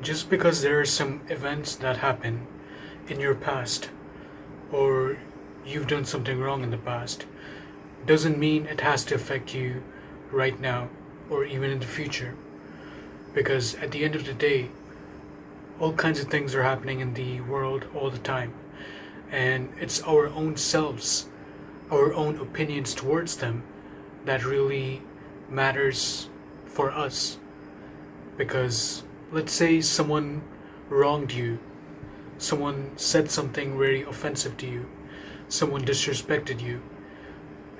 Just because there are some events that happen in your past, or you've done something wrong in the past, doesn't mean it has to affect you right now or even in the future. Because at the end of the day, all kinds of things are happening in the world all the time. And it's our own selves, our own opinions towards them that really matters for us. Because let's say someone wronged you, someone said something very offensive to you, someone disrespected you,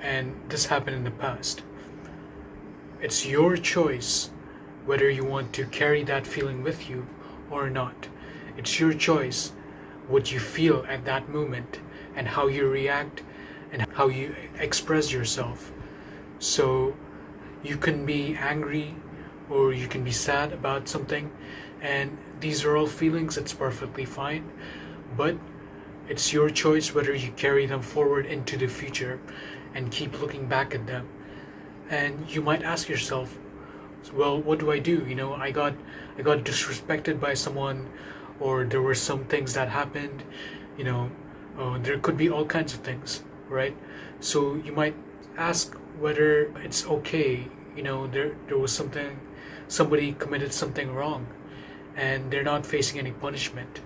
and this happened in the past. It's your choice whether you want to carry that feeling with you or not. It's your choice what you feel at that moment and how you react and how you express yourself. So you can be angry or you can be sad about something, and these are all feelings. It's perfectly fine, but it's your choice whether you carry them forward into the future and keep looking back at them. And you might ask yourself, well, what do I do? I got disrespected by someone, or there were some things that happened. There could be all kinds of things, right? So you might ask whether it's okay. There was somebody committed something wrong, and they're not facing any punishment,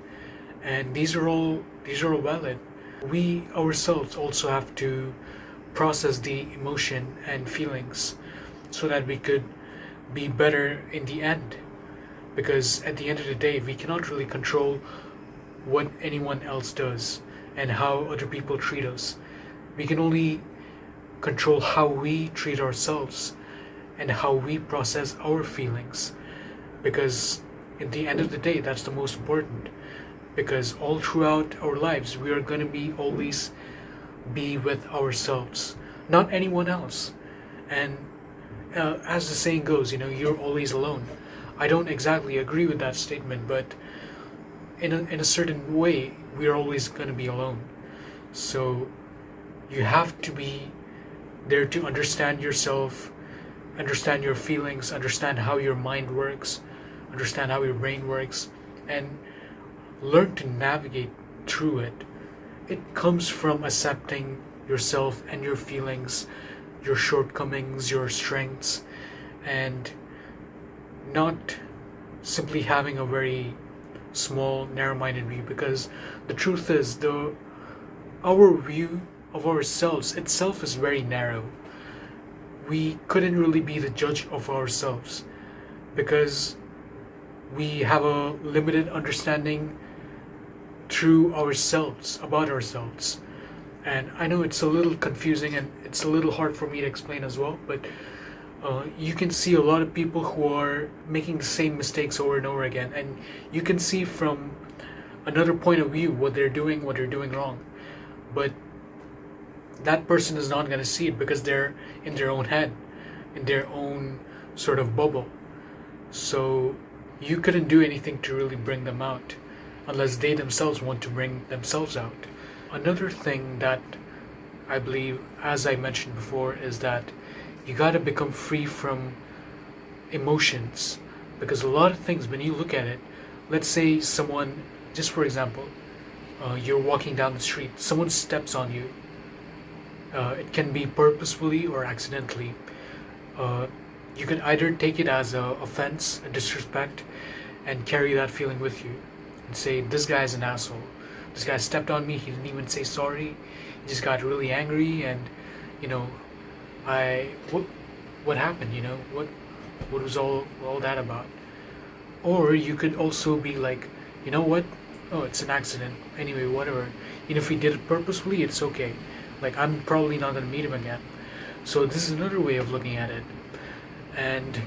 and these are all valid. We ourselves also have to process the emotion and feelings so that we could be better in the end, because at the end of the day we cannot really control what anyone else does and how other people treat us. We can only control how we treat ourselves and how we process our feelings, because at the end of the day that's the most important. Because all throughout our lives we are going to be always be with ourselves, not anyone else. And as the saying goes, you're always alone. I don't exactly agree with that statement, but in a certain way, we're always going to be alone. So you have to be there to understand yourself, understand your feelings, understand how your mind works, understand how your brain works, and learn to navigate through it. It comes from accepting yourself and your feelings, your shortcomings, your strengths, and not simply having a very small, narrow-minded view. Because the truth is, our view of ourselves itself is very narrow. We couldn't really be the judge of ourselves because we have a limited understanding through ourselves, about ourselves. And I know it's a little confusing and it's a little hard for me to explain as well, but you can see a lot of people who are making the same mistakes over and over again, and you can see from another point of view what they're doing wrong. But that person is not going to see it because they're in their own head, in their own sort of bubble. So you couldn't do anything to really bring them out unless they themselves want to bring themselves out. Another thing that I believe, as I mentioned before, is that you gotta become free from emotions. Because a lot of things, when you look at it, let's say someone, just for example, you're walking down the street, someone steps on you. It can be purposefully or accidentally. You can either take it as a offense, a disrespect, and carry that feeling with you and say, this guy's an asshole. This guy stepped on me, he didn't even say sorry. He just got really angry, and what happened? What was all that about? Or you could also be like, you know what? Oh, it's an accident. Anyway, whatever. If he did it purposefully, it's okay. Like, I'm probably not gonna meet him again. So this is another way of looking at it. And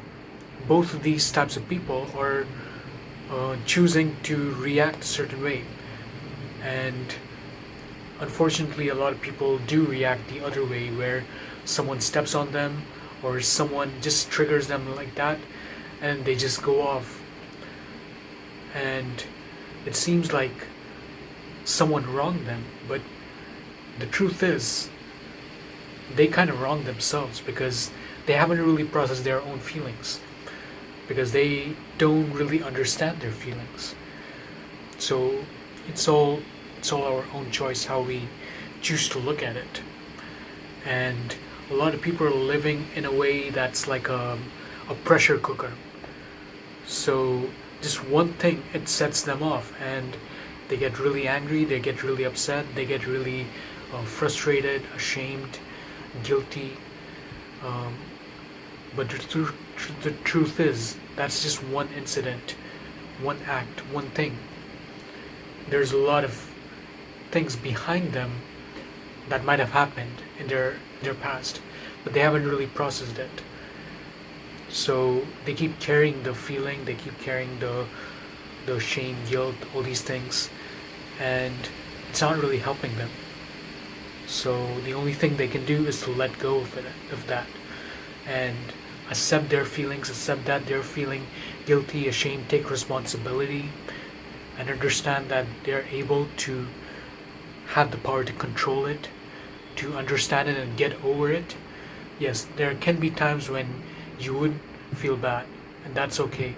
both of these types of people are choosing to react a certain way. And unfortunately, a lot of people do react the other way, where someone steps on them or someone just triggers them like that, and they just go off. And it seems like someone wronged them, but the truth is they kind of wronged themselves, because they haven't really processed their own feelings, because they don't really understand their feelings. So it's all our own choice how we choose to look at it. And a lot of people are living in a way that's like a pressure cooker. So just one thing, it sets them off, and they get really angry, they get really upset, they get really frustrated, ashamed, guilty. Um, but the truth is, that's just one incident, one act, one thing. There's a lot of things behind them that might have happened in their past, but they haven't really processed it. So they keep carrying the feeling, they keep carrying the shame, guilt, all these things, and it's not really helping them. So the only thing they can do is to let go of that, and accept their feelings, accept that they're feeling guilty, ashamed, take responsibility, and understand that they're able to have the power to control it, to understand it and get over it. Yes, there can be times when you would feel bad, and that's okay.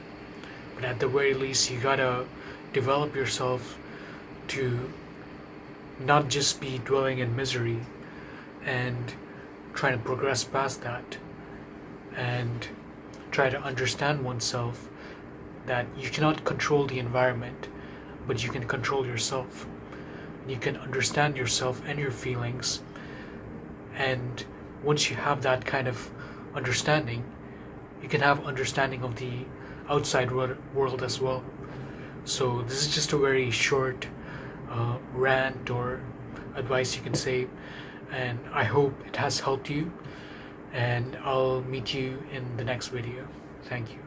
But at the very least, you gotta develop yourself to not just be dwelling in misery and trying to progress past that and try to understand oneself that you cannot control the environment, but you can control yourself. You can understand yourself and your feelings, and once you have that kind of understanding, you can have understanding of the outside world as well. So this is just a very short rant or advice you can say, and I hope it has helped you, and I'll meet you in the next video. Thank you.